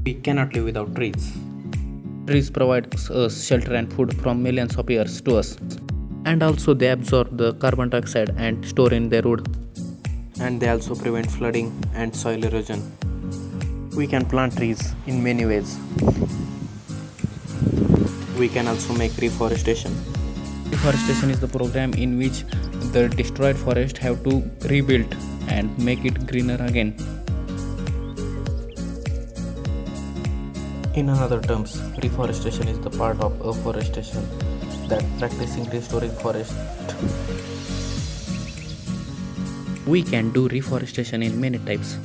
We cannot live without trees. Trees provide us shelter and food from millions of years to us. And also they absorb the carbon dioxide and store in their wood. And they also prevent flooding and soil erosion. We can plant trees in many ways. We can also make reforestation. Reforestation is the program in which the destroyed forest have to rebuild and make it greener again. In other terms, reforestation is the part of afforestation, that practicing restoring forest. We can do reforestation in many types.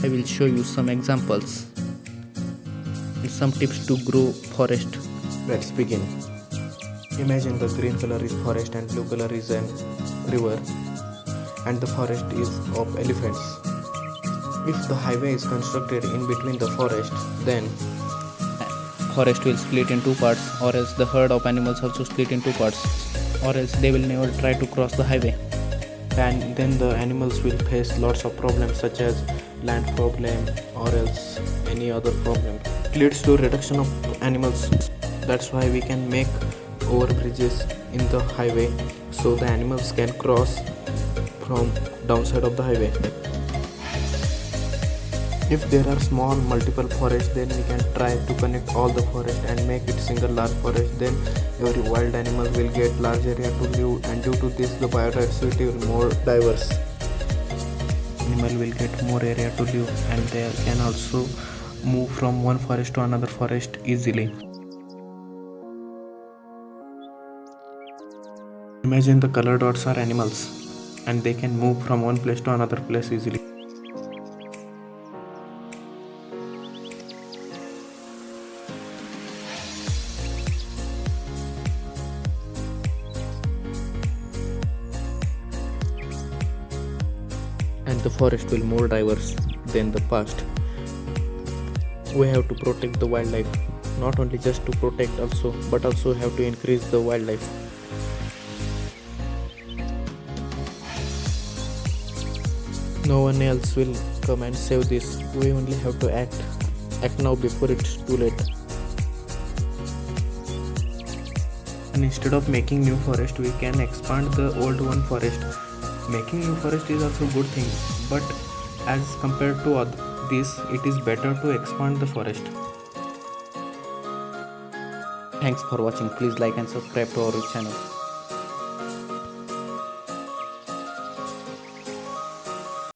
I will show you some examples and some tips to grow forest. Let's begin. Imagine the green color is forest and blue color is an river, and the forest is of elephants. If the highway is constructed in between the forest, then Forest will split in two parts, or else the herd of animals also split in two parts, or else they will never try to cross the highway. and then the animals will face lots of problems such as land problem or else any other problem. It leads to reduction of animals. That's why we can make overbridges in the highway so the animals can cross from downside of the highway. If there are small multiple forests, then we can try to connect all the forest and make it single large forest. Then every wild animal will get large area to live, and due to this the biodiversity will more diverse. Animal will get more area to live, and they can also move from one forest to another forest easily. Imagine the color dots are animals, and they can move from one place to another place easily. And the forest will more diverse than the past. We have to protect the wildlife, not only just to protect also, but also have to increase the wildlife. No one else will come and save this. We only have to act now before it's too late. And instead of making new forest, we can expand the old one forest. Making new forest is also good thing, but as compared to this, it is better to expand the forest. Thanks for watching. Please like and subscribe to our channel.